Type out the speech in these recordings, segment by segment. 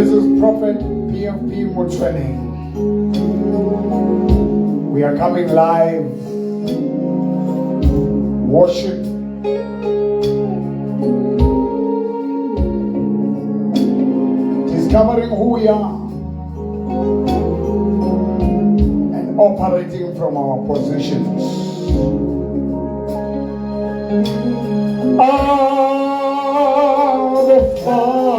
This is Prophet PFP Mutweni. We are coming live. Worship. Discovering who we are. And operating from our positions. The Father.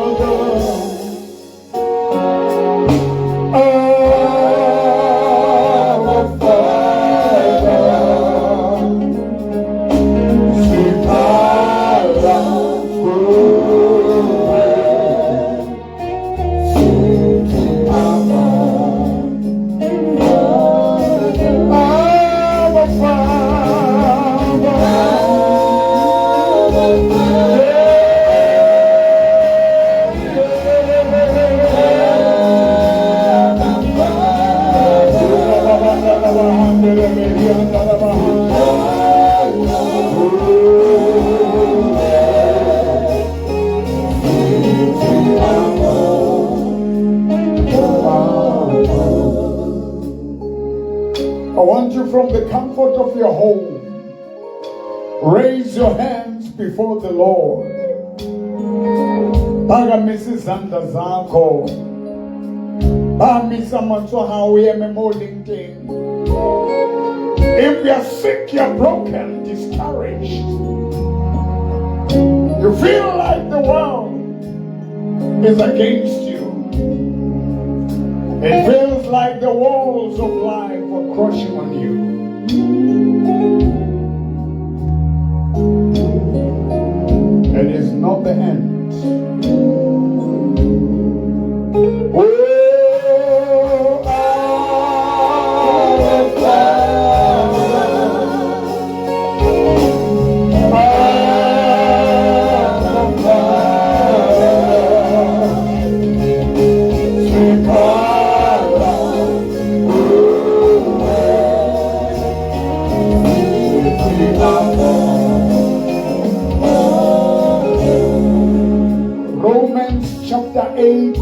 I want you from the comfort of your home, raise your hands before the Lord. Pagamisa izandla zakho. Phamisa amathwa uyeme emolinting. If you are sick, you are broken, discouraged. You feel like the world is against you. It feels like the walls of life are crushing on you. It is not the end. Romans chapter 8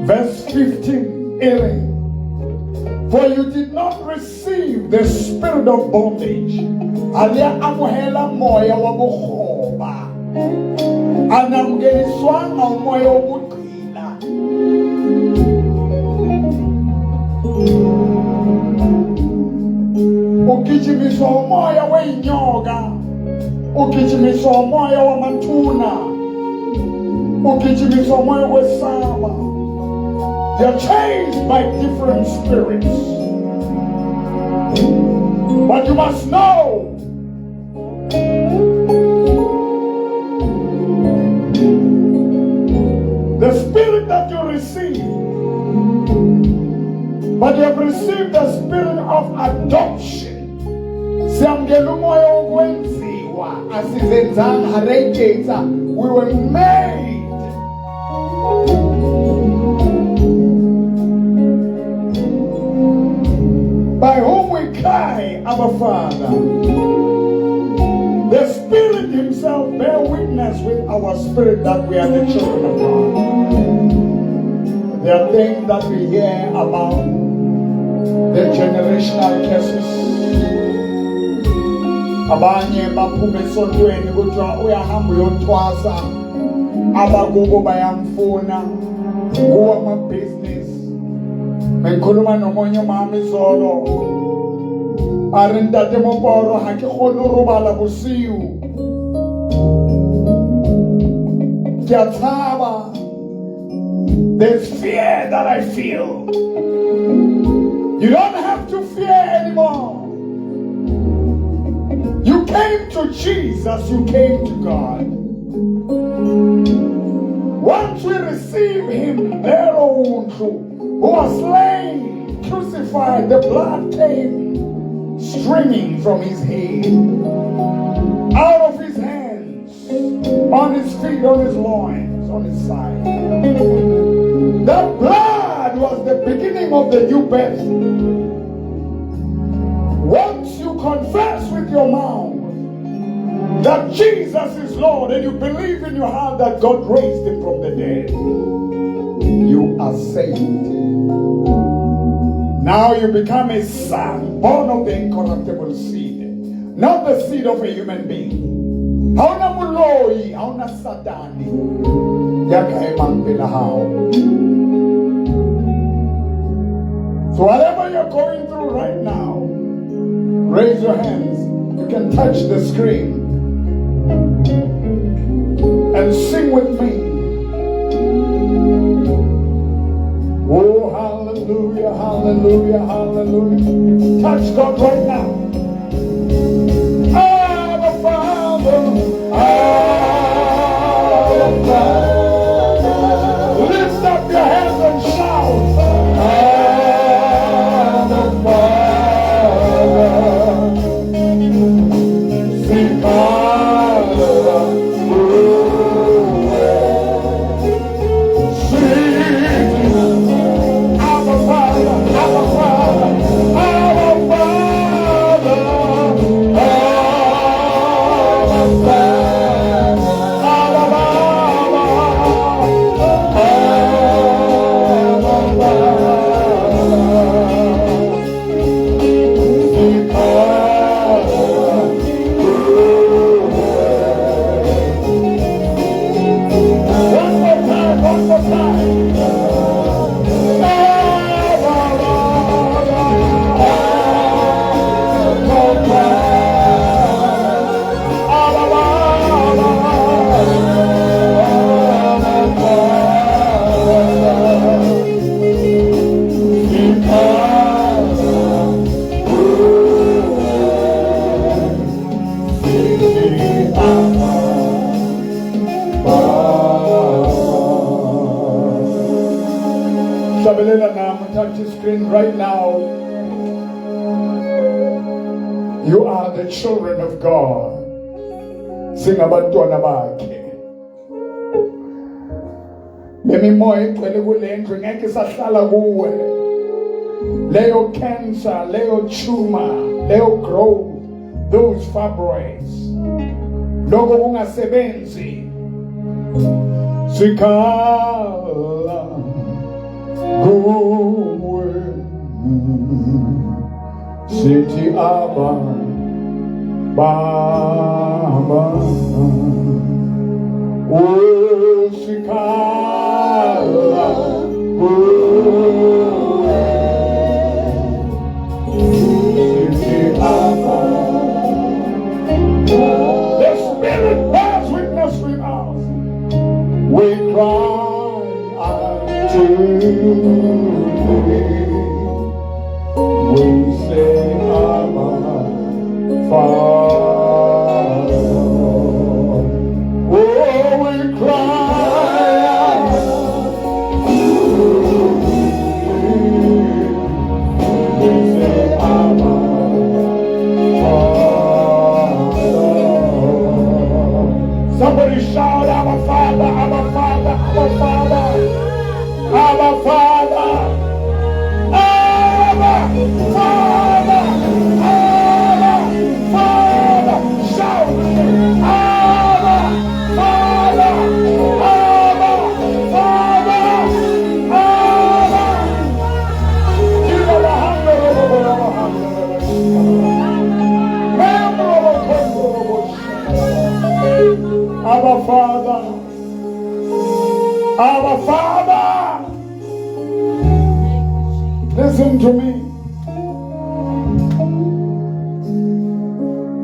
verse 15. For you did not receive the spirit of bondage. Alia amuhela moya wa bukhoba. Anamgeliswanga umoya wobugqila. Ugijimiswa umoya weinyoka. Ugijimiswa umoya wamathuna. Ugijimiswa umoya wesaba. They are changed by different spirits. But you must know the spirit that you receive. But you have received the spirit of adoption. We were made by whom we cry, Abba Father. The Spirit Himself bear witness with our spirit that we are the children of God. There are things that we hear about the generational curses. Abanye baphume esontweni kuthiwa uyahamba uyothwasa, abakubo bayamfuna kuwa ama-business. Bengikhuluma nomunye umama izolo, ari ntate Moporo ha ke kgone ho robala bosiu. Ke a tshaba. There's fear that I feel. You don't have to fear anymore. You came to Jesus, you came to God. Once we receive Him, their own truth, who was slain, crucified, the blood came streaming from His head, out of His hands, on His feet, on His loins, on His side. The blood was the beginning of the new birth. Once you confess with your mouth that Jesus is Lord, and you believe in your heart that God raised him from the dead, you are saved. Now you become a son, born of the incorruptible seed, not the seed of a human being. Hauna muloi, hauna satani, yakaimang bilahao. So whatever you're going through right now, raise your hands. You can touch the screen and sing with me. Oh, hallelujah, hallelujah, hallelujah. Touch God right now. Our Father, our Father. Lift up your hands and shout. Our Father. Sing touch the screen right now. You are the children of God. Sing abantwana bakhe. Lemimoya egcwele kulendlu ngeke sahlala kuwe. Leyo cancer, leyo tumor, leyo growth, those fibroids. Lokho kungasebenzi. Sikhala kuwe. Sithi Abba, Baba. Oh, sikhala kuwe. Sithi Abba. The Spirit bears witness with us. We cry unto thee. We say, Abba, Father. Oh, we cry unto thee. We say, Abba, Father. Somebody shout, Abba, Father, Abba, Father, Abba, Father, Abba, Father. Father, Abba, Father, shout, Abba, Father, Abba, Father, Abba. Give a hand, Abba, Father, Abba, Father. Listen to me.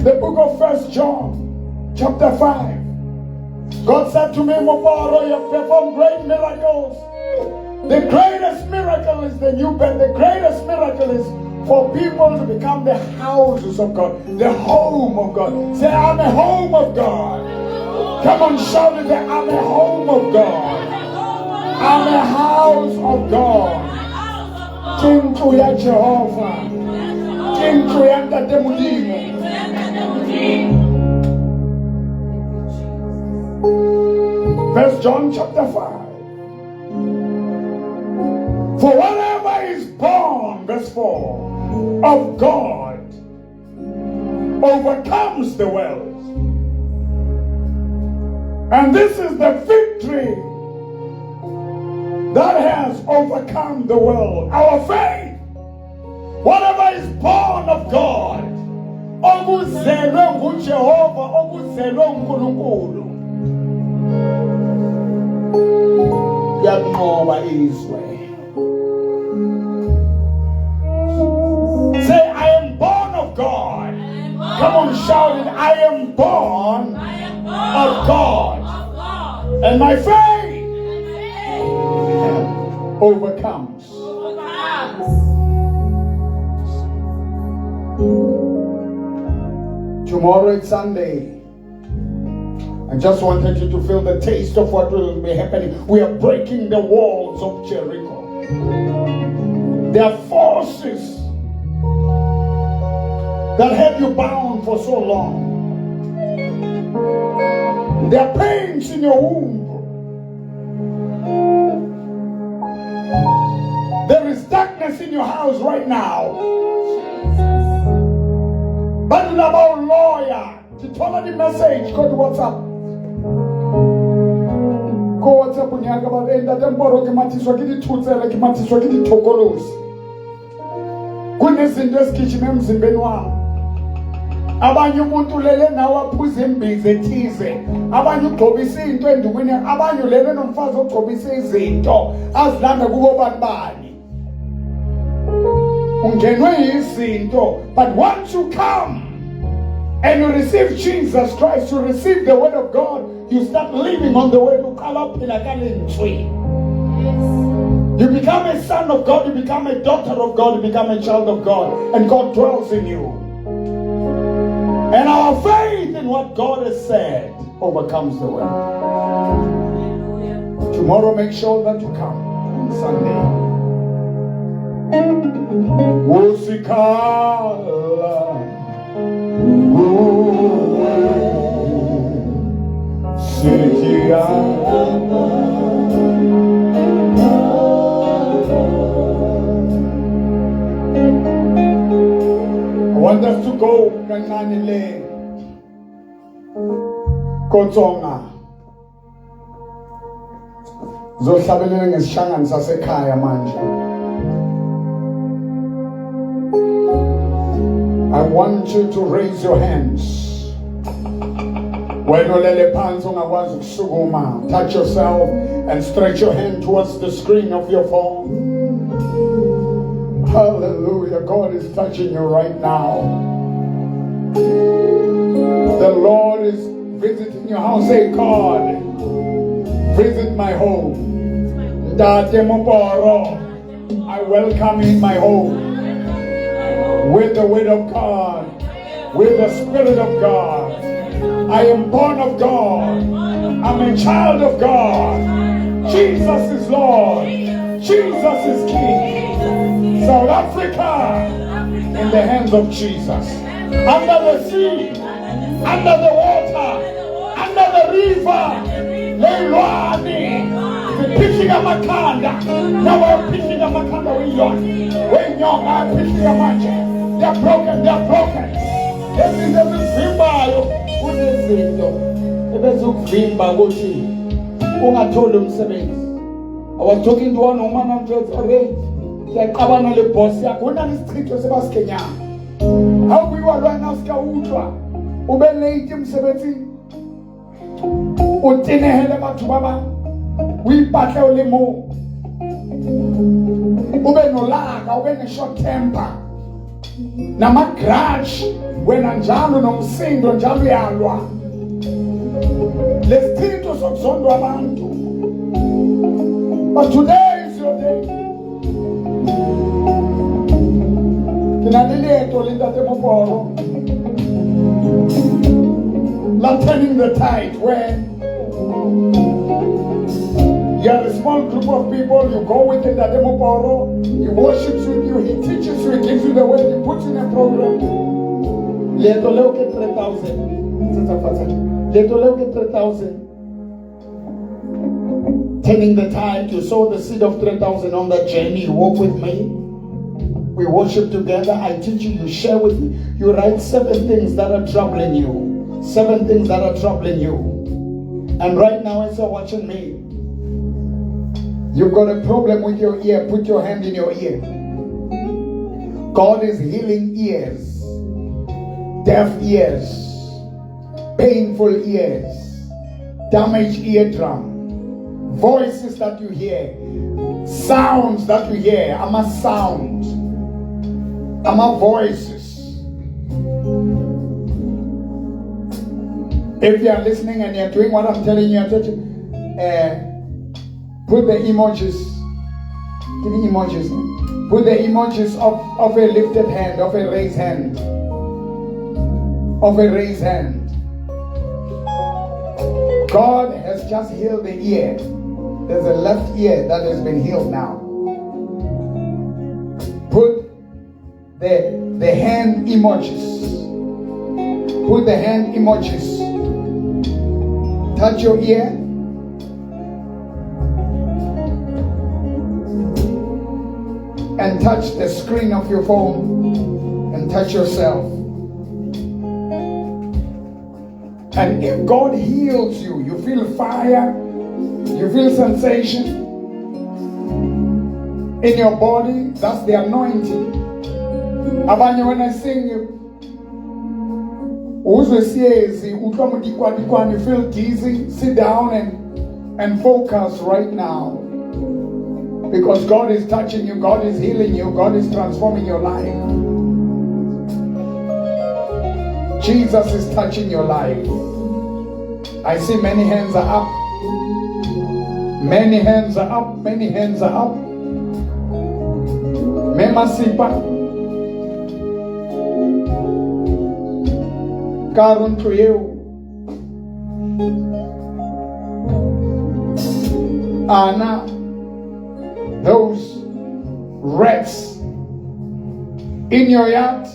The book of 1 John, chapter 5. God said to me, Moparo, you have performed great miracles. The greatest miracle is the new birth. The greatest miracle is for people to become the houses of God, the home of God. Say, I'm a home of God. Come on, shout it. I'm a home of God. I'm a house of God. Kintu ya Jehova, kintu ya Ntatemulimu. First John chapter 5. For whatever is born, verse 4, of God overcomes the world. And this is the victory that has overcome the world. Our faith. Whatever is born of God, okuzelwe nguJehova, okuzelwe uNkulunkulu, kuyanqoba izwe. Say, I am born of God. Come on, shout it. I am born of God. And my faith overcomes. Tomorrow it's Sunday. I just wanted you to feel the taste of what will be happening. We are breaking the walls of Jericho. There are forces that have you bound for so long. There are pains in your womb. There is darkness in your house right now. But about lawyer, to follow the message, go to WhatsApp. Go WhatsApp unyaka babenda demboro kimatiswa kidi tutsele kimatiswa kidi tokolosi. Kunezinto esigijima emzimbeni wami. Abanye umuntu lele nawe aphuze imbiza ethize. Abanye ugcobisa into endukwini, abanye lele nomfazi ogcobisa izinto azilanda kubo bani. Ungenwe izinto, but once you come and you receive Jesus Christ, you receive the word of God, you start living on the way to You become a son of God, you become a daughter of God, you become a child of God, and God dwells in you. And our faith in what God has said overcomes the world. Tomorrow, make sure that you come on Sunday. Usikala, I want us to go kananile Kotsonga. Zohlabelela ngesishangani sasekhaya manje. I want you to raise your hands. When ulele phansi ungakwazi ukusukuma, touch yourself and stretch your hand towards the screen of your phone. Hallelujah. God is touching you right now. The Lord is visiting your house. Say, God, visit my home. I welcome in my home with the word of God, with the Spirit of God. I am born of God. I'm a child of God. Jesus is Lord. Jesus is King. South Africa in the hands of Jesus. Under the sea, under the water, under the river, Leilwani, the pitching of Makanda. Now we're pitching of Makanda. When young are pitching of Macha. They're broken, they're broken. Everything doesn't feel by you. Who is it though? If it's a dream by Gochi, who I told him 7. I was talking to one woman and just okay. Like Abana le boss, ya kuna ni street was about Kenya. How we were right now, Skautra. Ube late him 17. Utine hele batu baba. We battle limo. Ube no laga, ube ne short temper. Na ma grudge when anjalo nomsindo njalo yalwa. Lespirito sokuzondo abantu. But today is your day. Turning the tide when you are a small group of people, you go with the Demoporo, he worships with you, he teaches you, he gives you the word, he puts in a program. Leto leo ke 3,000. Leto leo ke 3,000. Turning the tide, you sow the seed of 3,000 on that journey, you walk with me. We worship together. I teach you, you share with me. You write 7 things that are troubling you. 7 things that are troubling you. And right now, as you're watching me, you've got a problem with your ear. Put your hand in your ear. God is healing ears, deaf ears, painful ears, damaged eardrum, voices that you hear, sounds that you hear. I'm a sound. I'm a voices. If you are listening and you're doing what I'm telling you, put the emojis. Give me emojis. Put the emojis of a lifted hand, of a raised hand. Of a raised hand. God has just healed the ear. There's a left ear that has been healed now. Put the hand emojis. Put the hand emojis. Touch your ear. And touch the screen of your phone. And touch yourself. And if God heals you, you feel fire, you feel sensation in your body, that's the anointing. Abanye, when I sing you feel dizzy, sit down and focus right now. Because God is touching you, God is healing you, God is transforming your life. Jesus is touching your life. I see many hands are up. Many hands are up. Many hands are up. Mema sipa. Karun Krieu. Anna. Those rats in your yard.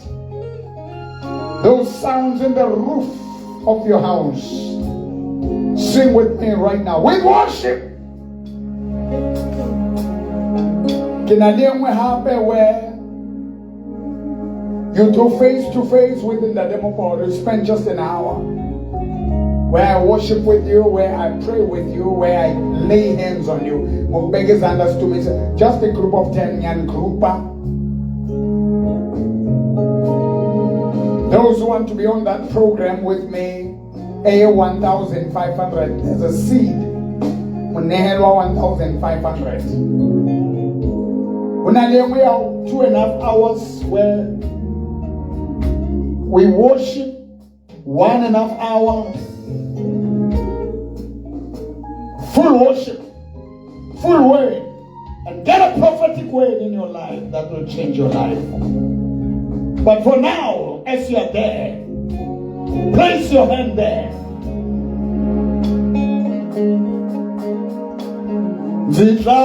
Those sounds in the roof of your house. Sing with me right now. With worship. Can I happen where you do face to face within the demo board? You spend just an hour where I worship with you, where I pray with you, where I lay hands on you. Just a group of 10 young grouper. Those who want to be on that program with me, A1500. There's a seed. Munehelo 1500. We have 2.5 hours where we worship, 1.5 hours. Full worship, full word, and get a prophetic word in your life that will change your life. But for now, as you are there, place your hand there. Zitra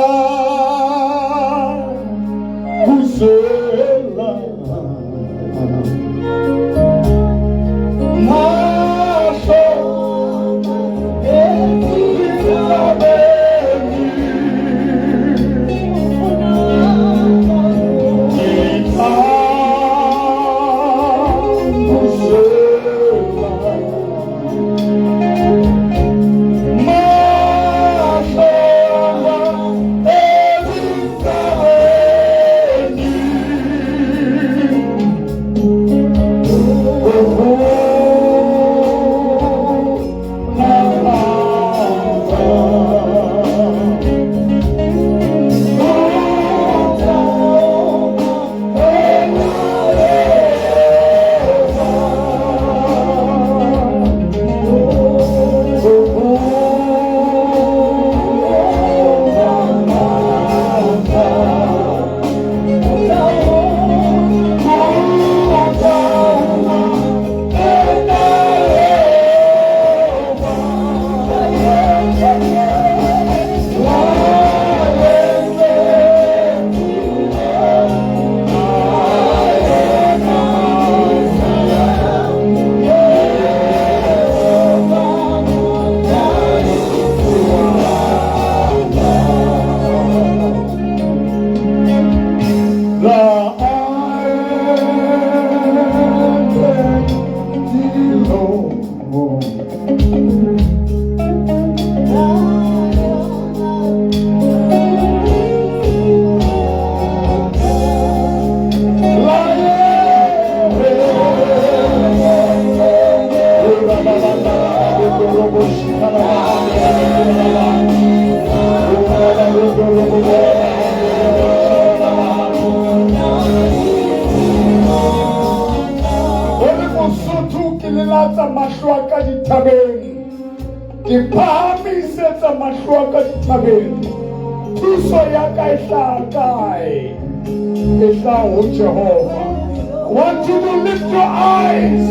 Kusela Masha Latsa mahlo a ka dithabeng, ke phahamisetsa mahlo a ka dithabeng. Thuso ya ka e hlaha kae? E hlaha ho Jehova. I want you to lift your eyes.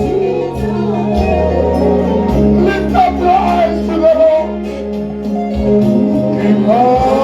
Lift up your eyes to the Lord. Keep on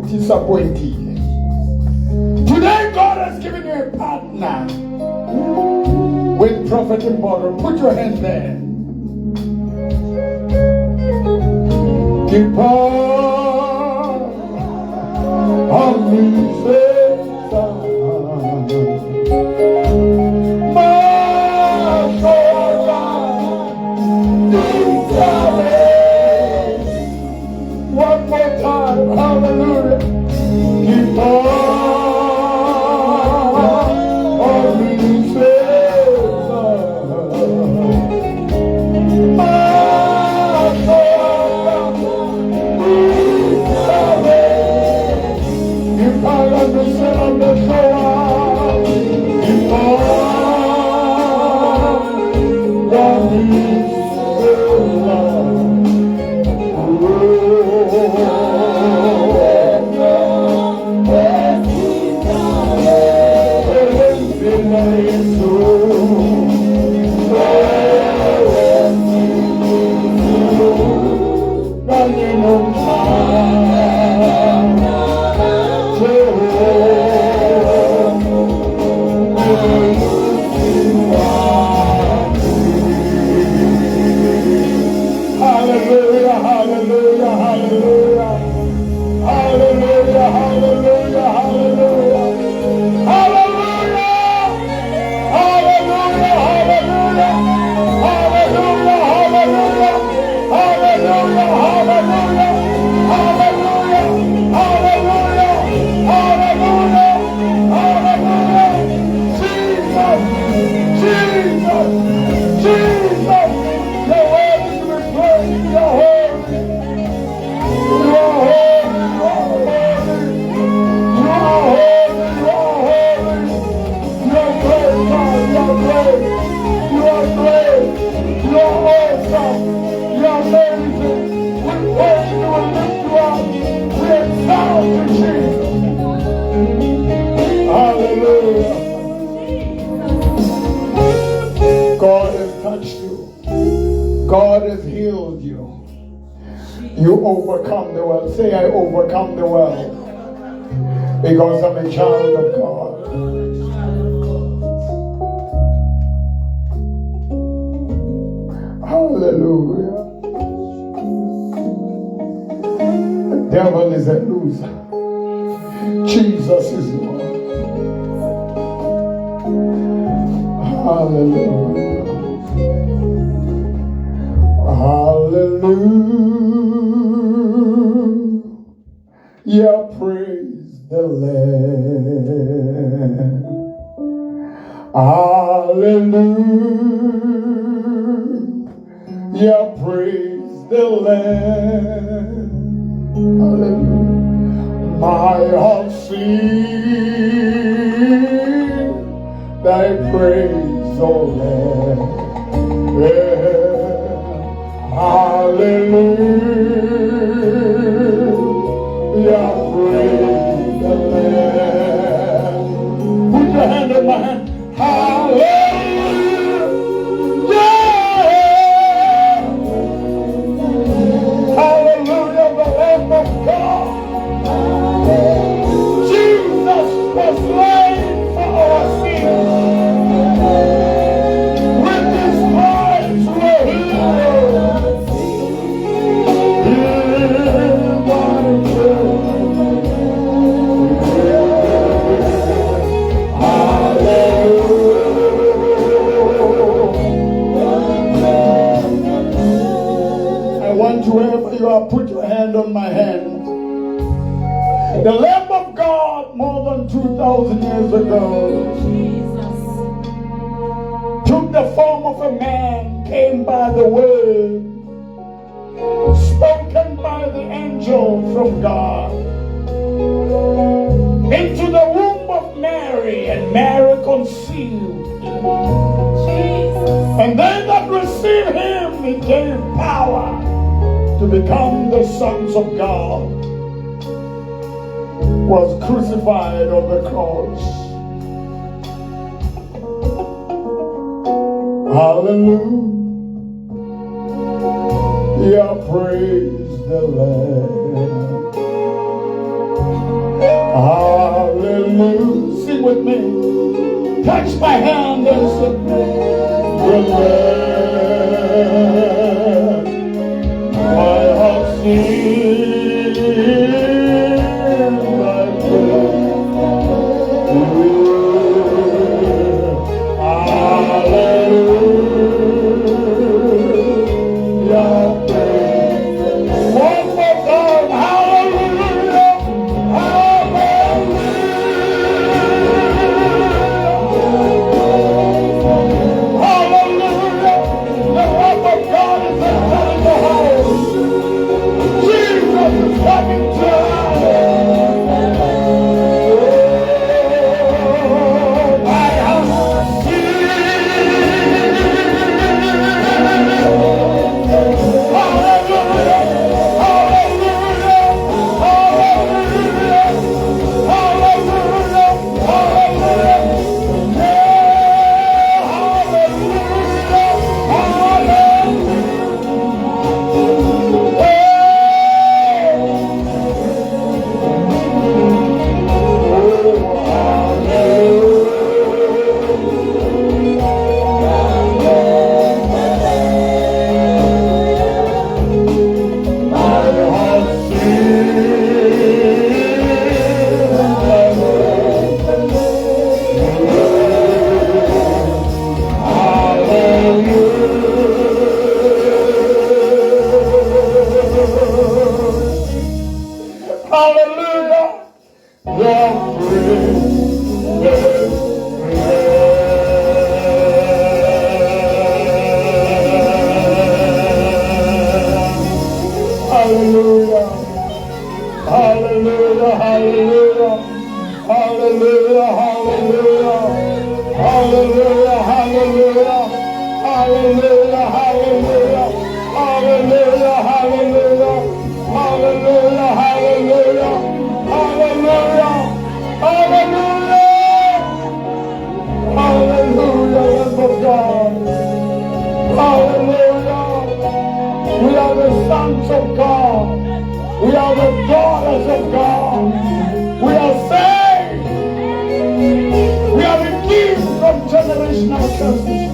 disappointed. Today God has given you a partner with Prophet Immortal. Put your hand there. Keep on me, one more time, hallelujah. Keep on me, You overcome the world. Say, I overcome the world because I'm a child of God. Hallelujah. The devil is a loser. Jesus is Lord. Hallelujah. Hallelujah. Praise the Lamb. Hallelujah. Praise the Lamb. Hallelujah. My heart sing thy praise, O Lamb. Hallelujah, praise the Lamb. Put your hand on my hand. Hallelujah, hallelujah, the Lamb of God. Jesus was slain for our sins. With his stripes we're healed. I want you, wherever you are, put your hand on my hand. The Lamb of God, more than 2,000 years ago, took the form of a man, came by the word, spoken by the angel from God, into the womb of Mary, and Mary conceived. And they that received him, he gave power to become the sons of God. Was crucified on the cross. Hallelujah, praise the Lamb. Hallelujah, sing with me. Touch my hand and sing the Lamb. My heart sings. We are the sons of God. are the daughters of God. We are saved. We are redeemed from generational curses.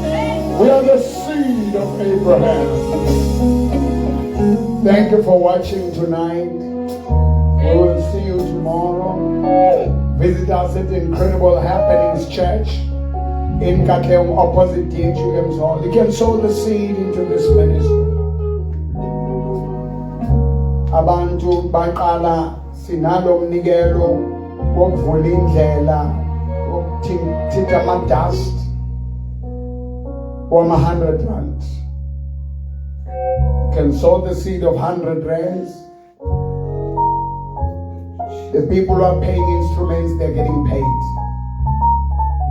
We are the seed of Abraham. Thank you for watching tonight. We will see you tomorrow. Visit us at the Incredible Happenings Church in Katlehong, opposite DHUM's Hall. You can sow the seed into this ministry. Abantu baqala sinalo umnikelo wokuvula indlela wokuthitha ama-dust wama-100 rand. You can sow the seed of 100 rands. The people who are paying instruments, they're getting paid.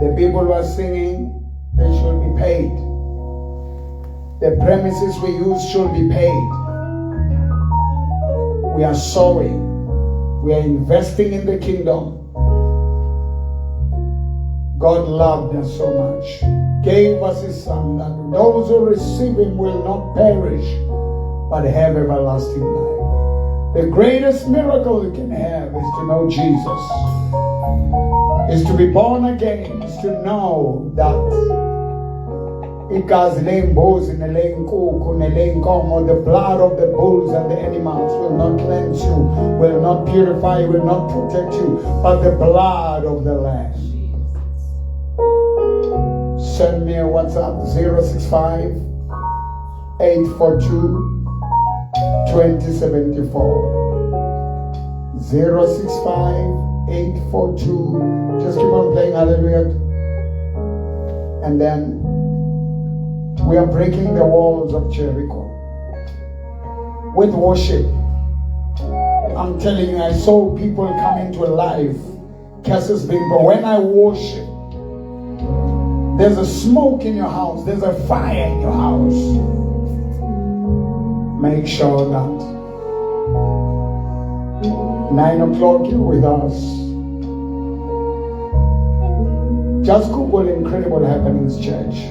The people who are singing, they should be paid. The premises we use should be paid. We are sowing. We are investing in the kingdom. God loved us so much. Gave us His Son, that those who receive Him will not perish, but have everlasting life. The greatest miracle you can have is to know Jesus. Is to be born again. Is to know that igazi lembuzi nelenkukhu nelenkomo, the blood of the bulls and the animals will not cleanse you, will not purify you, will not protect you, but the blood of the Lamb. Send me a WhatsApp 065 842 2074. 065 842. Just keep on playing hallelujah. And then we are breaking the walls of Jericho with worship. I'm telling you, I saw people come into life, curses being, but when I worship, there's a smoke in your house, there's a fire in your house. Make sure that 9 o'clock you're with us. Just Google Incredible Happenings Church.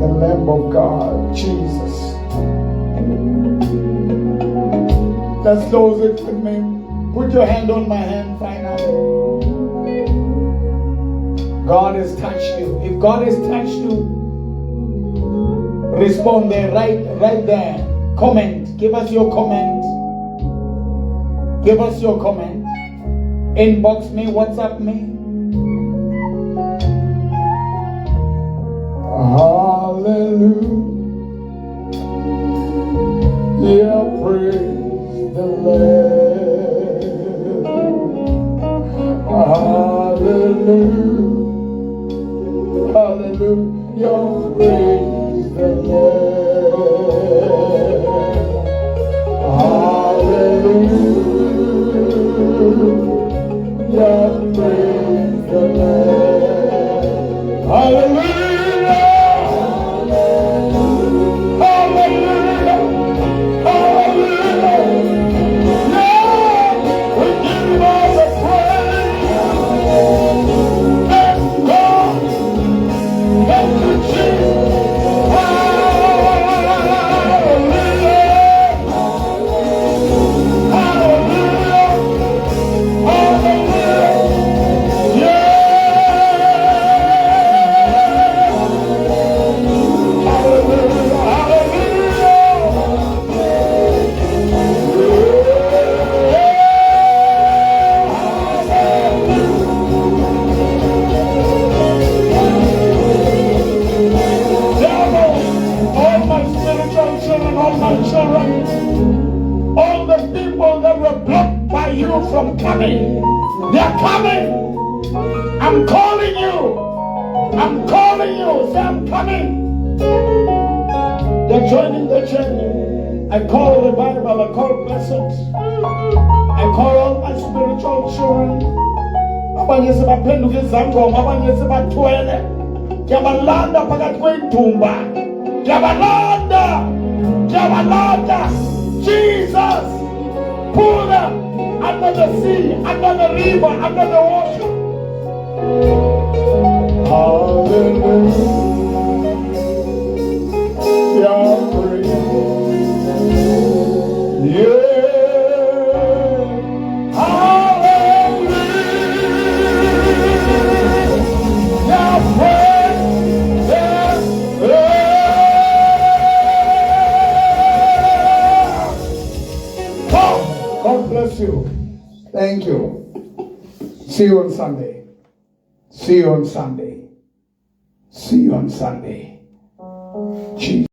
The Lamb of God, Jesus. Let's close it with me. Put your hand on my hand finally. God has touched you. If God has touched you, respond there, right there. Comment. Give us your comment. Give us your comment. Inbox me, WhatsApp me. Hallelujah, praise the Lamb. Hallelujah, hallelujah, praise the Lamb. Hallelujah, praise the Lamb. Hallelujah. From coming, they're coming. I'm calling you. I'm calling you. Say, I'm coming. They're joining the journey. I call the Bible. I call blessings. I call all my spiritual children. Abanye sebaphenduka izangoma, abanye sebathwele. Ngiyabalanda phakathi kwendumba. Ngiyabalanda. Jesus, pull them under the sea, under the river, under the ocean. Hallelujah. God bless you. Thank you. See you on Sunday. See you on Sunday. See you on Sunday. Jesus.